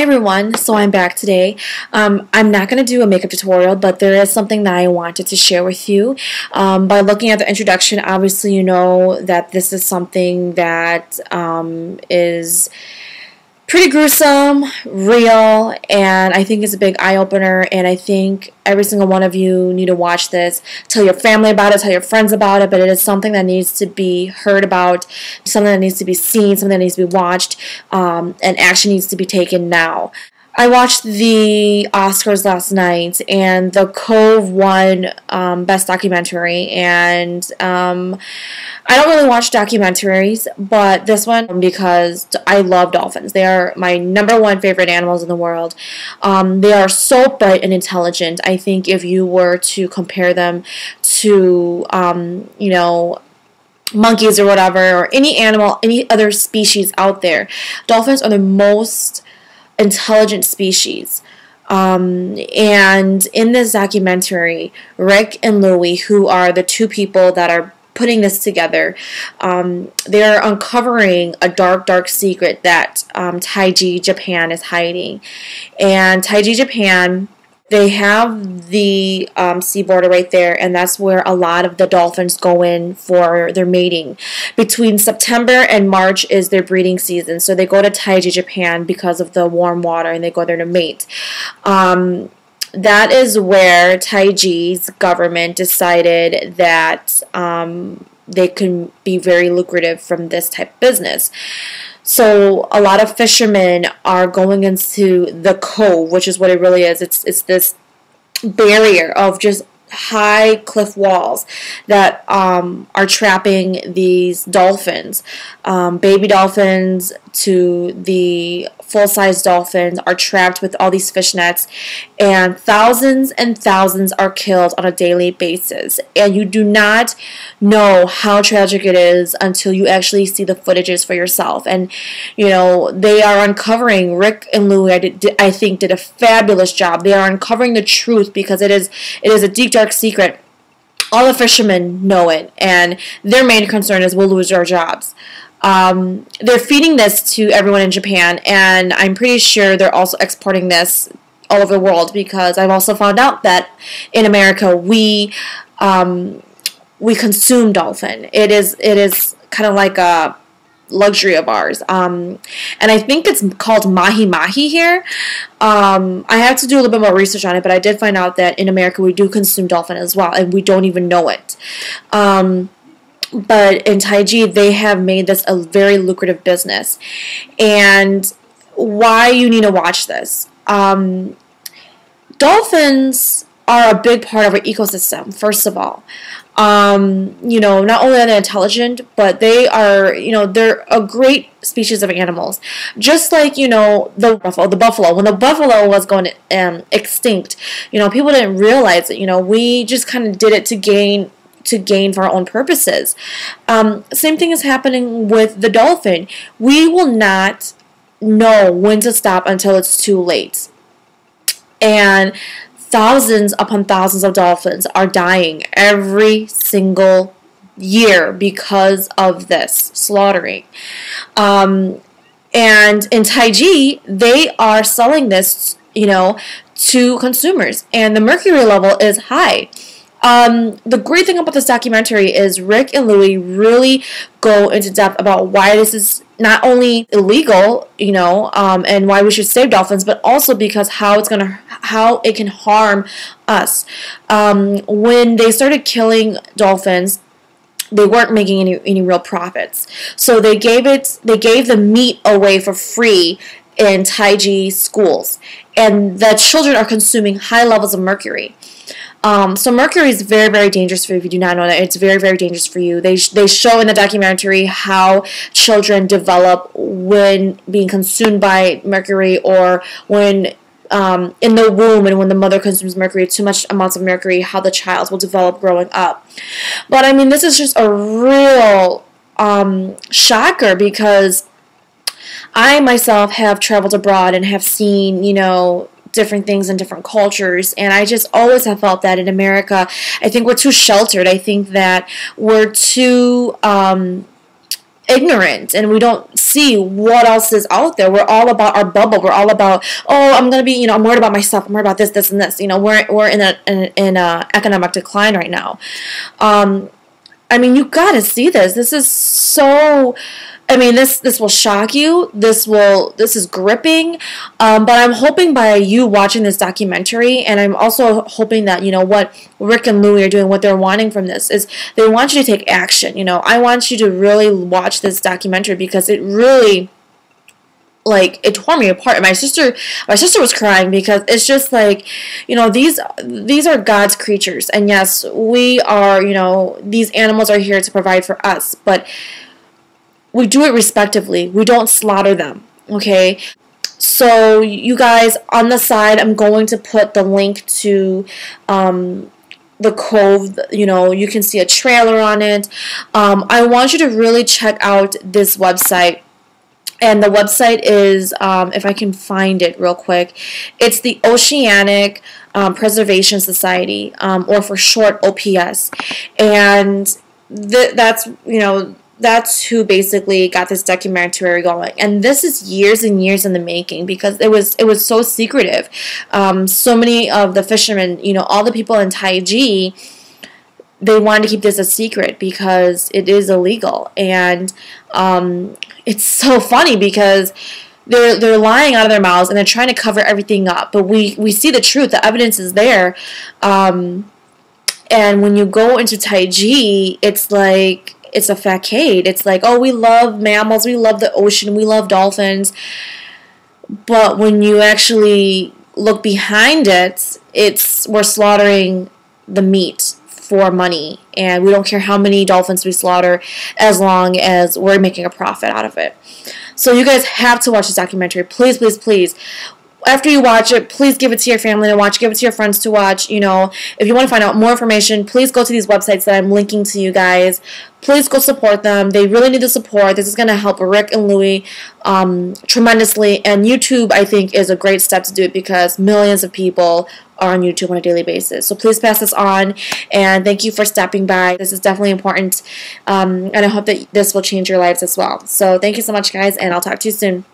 everyone, so I'm back today. I'm not going to do a makeup tutorial, but there is something that I wanted to share with you. By looking at the introduction, obviously you know that this is something that is pretty gruesome, real, and I think it's a big eye-opener, and I think every single one of you need to watch this. Tell your family about it, tell your friends about it, but it is something that needs to be heard about, something that needs to be seen, something that needs to be watched, and action needs to be taken now. I watched the Oscars last night, and The Cove won Best Documentary, and I don't really watch documentaries, but this one, because I love dolphins. They are my #1 favorite animals in the world. They are so bright and intelligent. I think if you were to compare them to, you know, monkeys or whatever, or any animal, any other species out there, dolphins are the most intelligent species. And in this documentary, Rick and Louie, who are the two people that are putting this together, they're uncovering a dark secret that Taiji, Japan is hiding. And Taiji, Japan, they have the sea border right there, and that's where a lot of the dolphins go in for their mating. Between September and March is their breeding season, so they go to Taiji, Japan because of the warm water, and they go there to mate. That is where Taiji's government decided that they can be very lucrative from this type of business. So a lot of fishermen are going into the cove, which is what it really is. It's this barrier of just high cliff walls that are trapping these dolphins. Baby dolphins to the full-size dolphins are trapped with all these fish nets, and thousands are killed on a daily basis. And you do not know how tragic it is until you actually see the footages for yourself. And you know, they are uncovering, Rick and Louie, I think, did a fabulous job. They are uncovering the truth because it is a deep, dark secret. All the fishermen know it, and their main concern is we'll lose our jobs. They're feeding this to everyone in Japan, and I'm pretty sure they're also exporting this all over the world, because I've also found out that in America we consume dolphin. It is kind of like a luxury of ours, and I think it's called mahi-mahi here. I have to do a little bit more research on it, but I did find out that in America we do consume dolphin as well, and we don't even know it. But in Taiji, they have made this a very lucrative business. And why you need to watch this. Dolphins are a big part of our ecosystem, first of all. You know, not only are they intelligent, but they are, you know, they're a great species of animals. Just like, you know, the buffalo. When the buffalo was going extinct, you know, people didn't realize it. You know, we just kind of did it to gain for our own purposes. Same thing is happening with the dolphin. We will not know when to stop until it's too late. And thousands upon thousands of dolphins are dying every single year because of this slaughtering. And in Taiji, they are selling this, you know, to consumers, and the mercury level is high. The great thing about this documentary is Rick and Louie really go into depth about why this is not only illegal, you know, and why we should save dolphins, but also because how it can harm us. When they started killing dolphins, they weren't making any real profits, so they gave the meat away for free in Taiji schools, and the children are consuming high levels of mercury. So mercury is very, very dangerous for you. If you do not know that, it's very, very dangerous for you. They show in the documentary how children develop when being consumed by mercury, or when in the womb, and when the mother consumes mercury, too much amounts of mercury, how the child will develop growing up. But I mean, this is just a real shocker, because I myself have traveled abroad and have seen, you know, different things in different cultures, and I just always have felt that in America, I think we're too sheltered. I think that we're too ignorant and we don't see what else is out there. We're all about our bubble. We're all about, oh, I'm gonna be, you know, I'm worried about myself. I'm worried about this, and this. You know, we're in a economic decline right now. I mean, you gotta see this. This is so. I mean, this will shock you. This is gripping. But I'm hoping by you watching this documentary, and I'm also hoping that, you know, what Rick and Louie are doing, what they're wanting from this is they want you to take action. You know, I want you to really watch this documentary because it really, like, it tore me apart. My sister was crying because it's just like, you know, these are God's creatures, and yes, we are, you know, these animals are here to provide for us, but we do it respectively. We don't slaughter them, okay? So you guys, on the side, I'm going to put the link to the Cove. You know, you can see a trailer on it. I want you to really check out this website. And the website is, if I can find it real quick, it's the Oceanic Preservation Society, or for short, OPS. And that's, you know, that's who basically got this documentary going. And this is years and years in the making because it was so secretive. So many of the fishermen, you know, all the people in Taiji, they wanted to keep this a secret because it is illegal. And it's so funny because they're lying out of their mouths and they're trying to cover everything up. But we see the truth. The evidence is there. And when you go into Taiji, it's like, it's a facade. It's like, oh, we love mammals, we love the ocean, we love dolphins. But when you actually look behind it, we're slaughtering the meat for money. And we don't care how many dolphins we slaughter as long as we're making a profit out of it. So you guys have to watch this documentary. Please, please, please. After you watch it, please give it to your family to watch, give it to your friends to watch. You know, if you want to find out more information, please go to these websites that I'm linking to you guys. Please go support them. They really need the support. This is going to help Rick and Louie tremendously. And YouTube, I think, is a great step to do it because millions of people are on YouTube on a daily basis. So please pass this on. And thank you for stopping by. This is definitely important. And I hope that this will change your lives as well. So thank you so much, guys, and I'll talk to you soon.